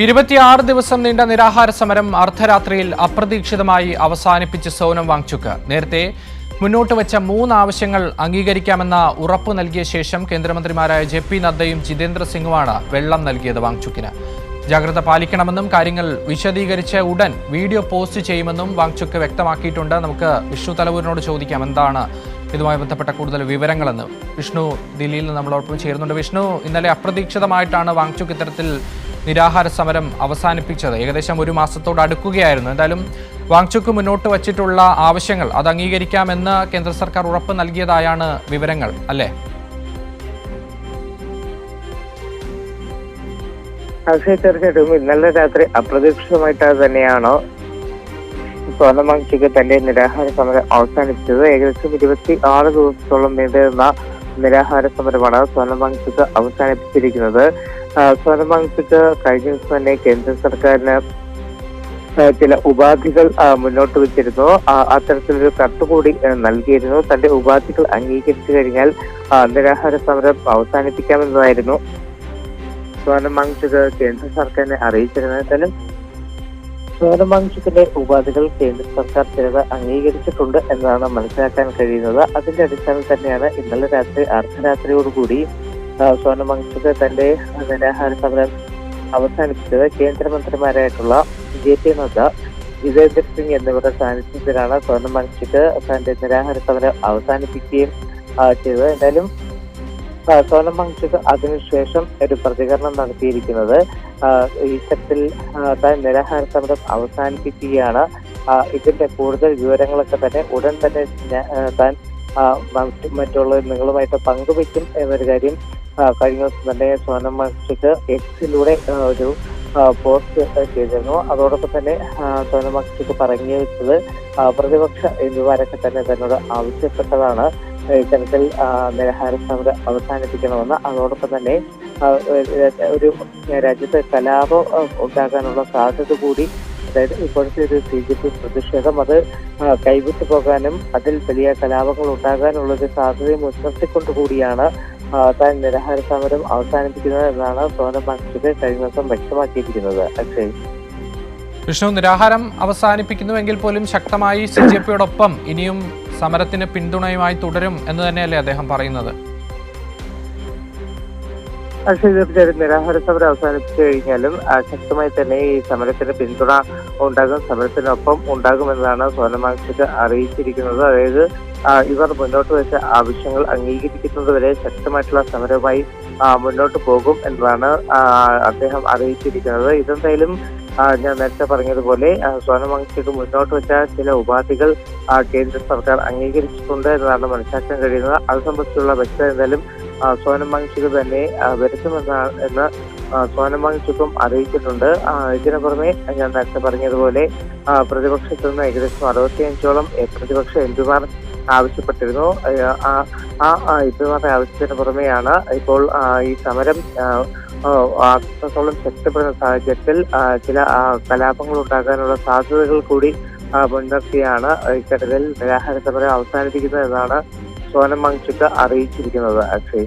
26 ദിവസം നീണ്ട നിരാഹാര സമരം അർദ്ധരാത്രിയിൽ അപ്രതീക്ഷിതമായി അവസാനിപ്പിച്ച സോനം വാങ്ചുക് നേരത്തെ മുന്നോട്ട് വെച്ച 3 ആവശ്യങ്ങൾ അംഗീകരിക്കാമെന്ന ഉറപ്പ് നൽകിയ ശേഷം കേന്ദ്രമന്ത്രിമാരായ ജെ.പി. നദ്ദയും ജിതേന്ദ്ര സിംഗുമാണ് വെള്ളം നൽകിയത് വാങ്ചുക്കിന്. ജാഗ്രത പാലിക്കണമെന്നും കാര്യങ്ങൾ വിശദീകരിച്ച് ഉടൻ വീഡിയോ പോസ്റ്റ് ചെയ്യുമെന്നും വാങ്ചുക് വ്യക്തമാക്കിയിട്ടുണ്ട്. നമുക്ക് വിഷ്ണു തലവൂരിനോട് ചോദിക്കാം എന്താണ് ഇതുമായി ബന്ധപ്പെട്ട കൂടുതൽ വിവരങ്ങളെന്ന്. വിഷ്ണു ദില്ലിയിൽ നിന്ന് നമ്മളോടൊപ്പം ചേരുന്നുണ്ട്. വിഷ്ണു, ഇന്നലെ അപ്രതീക്ഷിതമായിട്ടാണ് വാങ്ചുക് ഇത്തരത്തിൽ നിരാഹാര സമരം അവസാനിപ്പിച്ചത്. ഏകദേശം 1 മാസത്തോട് അടുക്കുകയായിരുന്നു. എന്തായാലും വാങ്ചുക് മുന്നോട്ട് വച്ചിട്ടുള്ള ആവശ്യങ്ങൾ അത് അംഗീകരിക്കാമെന്ന് കേന്ദ്ര സർക്കാർ ഉറപ്പ് നൽകിയതായാണ് വിവരങ്ങൾ, അല്ലേ? തീർച്ചയായിട്ടും ഇന്നലെ രാത്രി അപ്രതീക്ഷിതമായിട്ട് തന്നെയാണ് സോനം വാങ്ചുക് തന്റെ നിരാഹാര സമരം അവസാനിപ്പിച്ചത്. ഏകദേശം 26 ദിവസത്തോളം നീണ്ടുനിന്ന നിരാഹാര സമരമാണ് സോനം വാങ്ചുക് അവസാനിപ്പിച്ചിരിക്കുന്നത്. സോനം വാങ്ചുക് കഴിഞ്ഞ ദിവസം തന്നെ കേന്ദ്ര സർക്കാരിന് ചില ഉപാധികൾ മുന്നോട്ട് വെച്ചിരുന്നു. അത്തരത്തിലൊരു കത്ത് കൂടി നൽകിയിരുന്നു. തന്റെ ഉപാധികൾ അംഗീകരിച്ചു കഴിഞ്ഞാൽ നിരാഹാര സമരം അവസാനിപ്പിക്കാമെന്നതായിരുന്നു സോനം വാങ്ചുക് കേന്ദ്ര സർക്കാരിനെ അറിയിച്ചിരുന്നത്. എന്തായാലും സോനം വാങ്ചുകിന്റെ ഉപാധികൾ കേന്ദ്ര സർക്കാർ ചിലത് അംഗീകരിച്ചിട്ടുണ്ട് എന്നാണ് മനസ്സിലാക്കാൻ കഴിയുന്നത്. അതിന്റെ അടിസ്ഥാനത്തിൽ തന്നെയാണ് ഇന്നലെ രാത്രി അർദ്ധരാത്രിയോടുകൂടി സോനം വാങ്ചുക് തന്റെ നിരാഹാര സമരം അവസാനിപ്പിച്ചത്. കേന്ദ്രമന്ത്രിമാരായിട്ടുള്ള ജെ.പി. നദ്ദ, ജിതേന്ദ്ര സിംഗ് എന്നിവരുടെ സാന്നിധ്യത്തിലാണ് സോനം വാങ്ചുക് തന്റെ നിരാഹാര സമരം അവസാനിപ്പിക്കുകയും ചെയ്തത്. എന്തായാലും സോനം വാങ്ചുക് അതിനുശേഷം ഒരു പ്രതികരണം നടത്തിയിരിക്കുന്നത് ഇത്തരത്തിൽ താൻ നിരാഹാര സമരം അവസാനിപ്പിക്കുകയാണ്. ഇതിന്റെ കൂടുതൽ വിവരങ്ങളൊക്കെ തന്നെ ഉടൻ തന്നെ താൻ മറ്റുള്ള നിങ്ങളുമായിട്ട് പങ്കുവയ്ക്കും എന്നൊരു കാര്യം കഴിഞ്ഞ ദിവസം തന്നെ സോനം വാങ്ചുക് എക്സിലൂടെ ഒരു പോസ്റ്റ് ചെയ്തിരുന്നു. അതോടൊപ്പം തന്നെ സോനം വാങ്ചുക് പറഞ്ഞു വെച്ചത് പ്രതിപക്ഷ എംപിമാരൊക്കെ തന്നെ തന്നോട് ആവശ്യപ്പെട്ടതാണ് ഇത്തരത്തിൽ നിരാഹാര സമരം അവസാനിപ്പിക്കണമെന്ന്. അതോടൊപ്പം തന്നെ ഒരു രാജ്യത്ത് കലാപം ഉണ്ടാകാനുള്ള സാധ്യത കൂടി, അതായത് ഇപ്പോഴത്തെ ഒരു CJP പ്രതിഷേധം അത് കൈവിട്ടു പോകാനും അതിൽ വലിയ കലാപങ്ങൾ ഉണ്ടാകാനുള്ള ഒരു സാധ്യതയെ മുൻനിർത്തിക്കൊണ്ടുകൂടിയാണ് താൻ നിരാഹാര സമരം അവസാനിപ്പിക്കുന്നത് എന്നാണ് സോനം വാങ്ചുക് കഴിഞ്ഞ ദിവസം വ്യക്തമാക്കിയിരിക്കുന്നത്. അക്ഷയ്, വിഷ്ണു, നിരാഹാരം അവസാനിപ്പിക്കുന്നുവെങ്കിൽ പോലും ശക്തമായി CJPയോടൊപ്പം ഇനിയും സമരത്തിന് പിന്തുണയുമായി തുടരും എന്ന് തന്നെയല്ലേ അദ്ദേഹം പറയുന്നത്? തീർച്ചയായും നിരാഹാര സമരം അവസാനിപ്പിച്ചു കഴിഞ്ഞാലും ശക്തമായി തന്നെ ഈ സമരത്തിന് പിന്തുണ ഉണ്ടാകും, സമരത്തിനൊപ്പം ഉണ്ടാകുമെന്നാണ് സോനം വാങ്ചുക് അറിയിച്ചിരിക്കുന്നത്. അതായത് ഇവർ മുന്നോട്ട് വെച്ച ആവശ്യങ്ങൾ അംഗീകരിക്കുന്നതുവരെ ശക്തമായിട്ടുള്ള സമരവുമായി മുന്നോട്ട് പോകും എന്നതാണ് അദ്ദേഹം അറിയിച്ചിരിക്കുന്നത്. ഇതെന്തായാലും ഞാൻ നേരത്തെ പറഞ്ഞതുപോലെ സോനം വാങ്ചുക് മുന്നോട്ട് വെച്ച ചില ഉപാധികൾ കേന്ദ്ര സർക്കാർ അംഗീകരിച്ചിട്ടുണ്ട് എന്നതാണ് മനസ്സിലാക്കാൻ കഴിയുന്നത്. അത് സംബന്ധിച്ചുള്ള വ്യക്തത എന്തായാലും സോനം വാങ്ചുക് തന്നെ വരുത്തുമെന്ന് സോനം വാങ്ചുക്കും അറിയിച്ചിട്ടുണ്ട്. ഇതിനു പുറമെ ഞാൻ നേരത്തെ പറഞ്ഞതുപോലെ പ്രതിപക്ഷത്തു നിന്ന് ഏകദേശം 65ഓളം പ്രതിപക്ഷ എംപിമാർ ആവശ്യപ്പെട്ടിരുന്നു. ആ എംപിമാരുടെ ആവശ്യത്തിന് പുറമെയാണ് ഇപ്പോൾ ഈ സമരം അത്രത്തോളം ശക്തിപ്പെടുന്ന സാഹചര്യത്തിൽ ചില കലാപങ്ങൾ ഉണ്ടാകാനുള്ള സാധ്യതകൾ കൂടി മുൻനിർത്തിയാണ് ഇത്തരത്തിൽ നിരാഹാര സമരം അവസാനിപ്പിക്കുന്നത് എന്നാണ് സോനം വാങ്ചുക് അറിയിച്ചിരിക്കുന്നത്. അക്ഷയ്.